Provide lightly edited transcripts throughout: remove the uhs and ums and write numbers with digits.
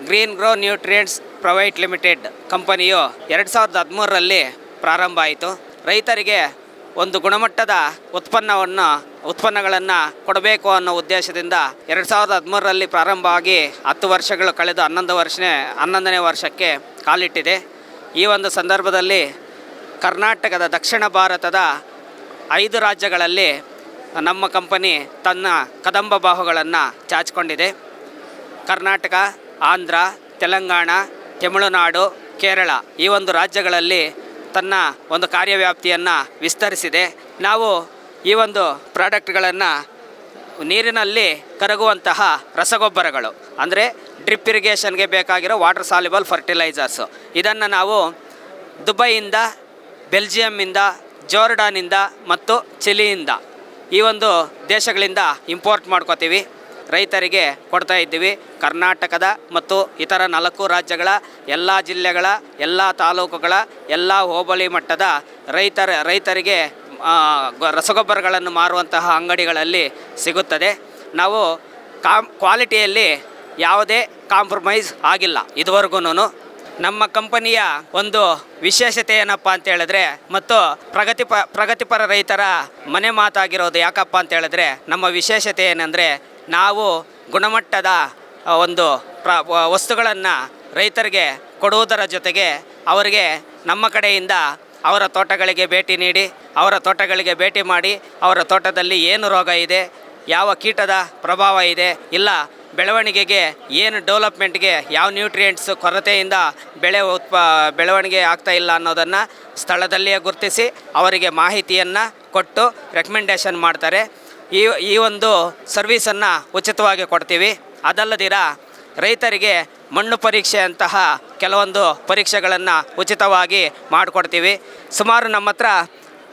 Green grow nutrients private limited ಕಂಪನಿಯು 2013ರಲ್ಲಿ ಪ್ರಾರಂಭ ಆಯಿತು. ರೈತರಿಗೆ ಒಂದು ಗುಣಮಟ್ಟದ ಉತ್ಪನ್ನಗಳನ್ನು ಕೊಡಬೇಕು ಅನ್ನೋ ಉದ್ದೇಶದಿಂದ 2013ರಲ್ಲಿ ಪ್ರಾರಂಭ ಆಗಿ 10 ವರ್ಷಗಳು ಕಳೆದು 11ನೇ ವರ್ಷಕ್ಕೆ ಕಾಲಿಟ್ಟಿದೆ. ಈ ಒಂದು ಸಂದರ್ಭದಲ್ಲಿ ಕರ್ನಾಟಕದ ದಕ್ಷಿಣ ಭಾರತದ 5 ರಾಜ್ಯಗಳಲ್ಲಿ ನಮ್ಮ ಕಂಪನಿ ತನ್ನ ಕದಂಬ ಬಾಹುಗಳನ್ನು ಚಾಚಿಕೊಂಡಿದೆ. ಕರ್ನಾಟಕ, ಆಂಧ್ರ, ತೆಲಂಗಾಣ, ತಮಿಳುನಾಡು, ಕೇರಳ ಈ ಒಂದು ರಾಜ್ಯಗಳಲ್ಲಿ ತನ್ನ ಒಂದು ಕಾರ್ಯವ್ಯಾಪ್ತಿಯನ್ನು ವಿಸ್ತರಿಸಿದೆ. ನಾವು ಈ ಒಂದು ಪ್ರಾಡಕ್ಟ್ಗಳನ್ನು ನೀರಿನಲ್ಲಿ ಕರಗುವಂತಹ ರಸಗೊಬ್ಬರಗಳು ಅಂದರೆ ಡ್ರಿಪ್ ಇರಿಗೇಷನ್ಗೆ ಬೇಕಾಗಿರೋ ವಾಟರ್ ಸಾಲ್ಯುಬಲ್ ಫರ್ಟಿಲೈಸರ್ಸು, ಇದನ್ನು ನಾವು ದುಬೈಯಿಂದ, ಬೆಲ್ಜಿಯಮ್ಮಿಂದ, ಜೋರ್ಡಾನಿಂದ ಮತ್ತು ಚಿಲಿಯಿಂದ ಈ ಒಂದು ದೇಶಗಳಿಂದ ಇಂಪೋರ್ಟ್ ಮಾಡ್ಕೋತೀವಿ. ರೈತರಿಗೆ ಕೊಡ್ತಾ ಇದ್ದೀವಿ. ಕರ್ನಾಟಕದ ಮತ್ತು ಇತರ 4 ರಾಜ್ಯಗಳ ಎಲ್ಲ ಜಿಲ್ಲೆಗಳ ಎಲ್ಲ ತಾಲೂಕುಗಳ ಎಲ್ಲ ಹೋಬಳಿ ಮಟ್ಟದ ರೈತರಿಗೆ ರಸಗೊಬ್ಬರಗಳನ್ನು ಮಾರುವಂತಹ ಅಂಗಡಿಗಳಲ್ಲಿ ಸಿಗುತ್ತದೆ. ನಾವು ಕ್ವಾಲಿಟಿಯಲ್ಲಿ ಯಾವುದೇ ಕಾಂಪ್ರಮೈಸ್ ಆಗಿಲ್ಲ ಇದುವರೆಗೂ. ನಮ್ಮ ಕಂಪನಿಯ ಒಂದು ವಿಶೇಷತೆ ಏನಪ್ಪ ಅಂತ ಹೇಳಿದ್ರೆ ಮತ್ತು ಪ್ರಗತಿಪರ ರೈತರ ಮನೆ ಮಾತಾಗಿರೋದು ಯಾಕಪ್ಪ ಅಂತ ಹೇಳಿದ್ರೆ, ನಮ್ಮ ವಿಶೇಷತೆ ಏನಂದರೆ ನಾವು ಗುಣಮಟ್ಟದ ಒಂದು ವಸ್ತುಗಳನ್ನು ರೈತರಿಗೆ ಕೊಡುವುದರ ಜೊತೆಗೆ ಅವರಿಗೆ ನಮ್ಮ ಕಡೆಯಿಂದ ಅವರ ತೋಟಗಳಿಗೆ ಭೇಟಿ ನೀಡಿ, ಅವರ ತೋಟಗಳಿಗೆ ಭೇಟಿ ಮಾಡಿ ಅವರ ತೋಟದಲ್ಲಿ ಏನು ರೋಗ ಇದೆ, ಯಾವ ಕೀಟದ ಪ್ರಭಾವ ಇದೆ, ಇಲ್ಲ ಬೆಳವಣಿಗೆಗೆ ಏನು ಡೆವಲಪ್ಮೆಂಟ್ಗೆ ಯಾವ ನ್ಯೂಟ್ರಿಯೆಂಟ್ಸ್ ಕೊರತೆಯಿಂದ ಬೆಳವಣಿಗೆ ಆಗ್ತಾ ಇಲ್ಲ ಅನ್ನೋದನ್ನು ಸ್ಥಳದಲ್ಲಿಯೇ ಗುರುತಿಸಿ ಅವರಿಗೆ ಮಾಹಿತಿಯನ್ನು ಕೊಟ್ಟು ರೆಕಮೆಂಡೇಷನ್ ಮಾಡ್ತಾರೆ. ಈ ಒಂದು ಸರ್ವೀಸನ್ನು ಉಚಿತವಾಗಿ ಕೊಡ್ತೀವಿ. ಅದಲ್ಲದಿರ ರೈತರಿಗೆ ಮಣ್ಣು ಪರೀಕ್ಷೆ ಅಂತಹ ಕೆಲವೊಂದು ಪರೀಕ್ಷೆಗಳನ್ನು ಉಚಿತವಾಗಿ ಮಾಡಿಕೊಡ್ತೀವಿ. ಸುಮಾರು ನಮ್ಮ ಹತ್ರ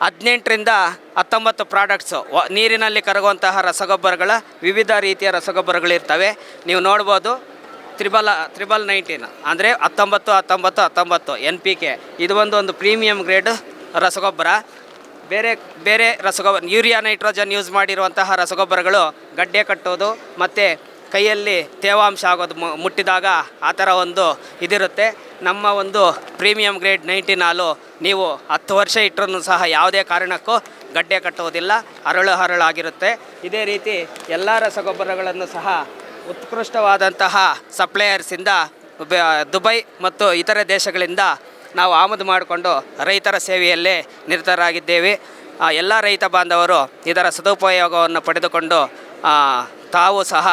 18ರಿಂದ 19 ಪ್ರಾಡಕ್ಟ್ಸು ನೀರಿನಲ್ಲಿ ಕರಗುವಂತಹ ರಸಗೊಬ್ಬರಗಳ ವಿವಿಧ ರೀತಿಯ ರಸಗೊಬ್ಬರಗಳಿರ್ತವೆ. ನೀವು ನೋಡ್ಬೋದು 19 ಅಂದರೆ 19 NPK ಇದು ಒಂದು ಪ್ರೀಮಿಯಂ ಗ್ರೇಡ್ ರಸಗೊಬ್ಬರ. ಬೇರೆ ರಸಗೊಬ್ಬರ ಯೂರಿಯಾ ನೈಟ್ರೋಜನ್ ಯೂಸ್ ಮಾಡಿರುವಂತಹ ರಸಗೊಬ್ಬರಗಳು ಗಡ್ಡೆ ಕಟ್ಟೋದು ಮತ್ತು ಕೈಯಲ್ಲಿ ತೇವಾಂಶ ಆಗೋದು ಮುಟ್ಟಿದಾಗ ಆ ಥರ ಒಂದು ಇದಿರುತ್ತೆ. ನಮ್ಮ ಒಂದು ಪ್ರೀಮಿಯಂ ಗ್ರೇಡ್ 19 ಹಾಲು ನೀವು 10 ವರ್ಷ ಇಟ್ಟರೂ ಸಹ ಯಾವುದೇ ಕಾರಣಕ್ಕೂ ಗಡ್ಡೆ ಕಟ್ಟುವುದಿಲ್ಲ, ಹರಳಾಗಿರುತ್ತೆ. ಇದೇ ರೀತಿ ಎಲ್ಲ ರಸಗೊಬ್ಬರಗಳನ್ನು ಸಹ ಉತ್ಕೃಷ್ಟವಾದಂತಹ ಸಪ್ಲೈಯರ್ಸಿಂದ ದುಬೈ ಮತ್ತು ಇತರೆ ದೇಶಗಳಿಂದ ನಾವು ಆಮದು ಮಾಡಿಕೊಂಡು ರೈತರ ಸೇವೆಯಲ್ಲೇ ನಿರತರಾಗಿದ್ದೇವೆ. ಎಲ್ಲ ರೈತ ಬಾಂಧವರು ಇದರ ಸದುಪಯೋಗವನ್ನು ಪಡೆದುಕೊಂಡು ತಾವು ಸಹ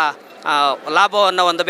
ಲಾಭವನ್ನು ಹೊಂದಬೇಕು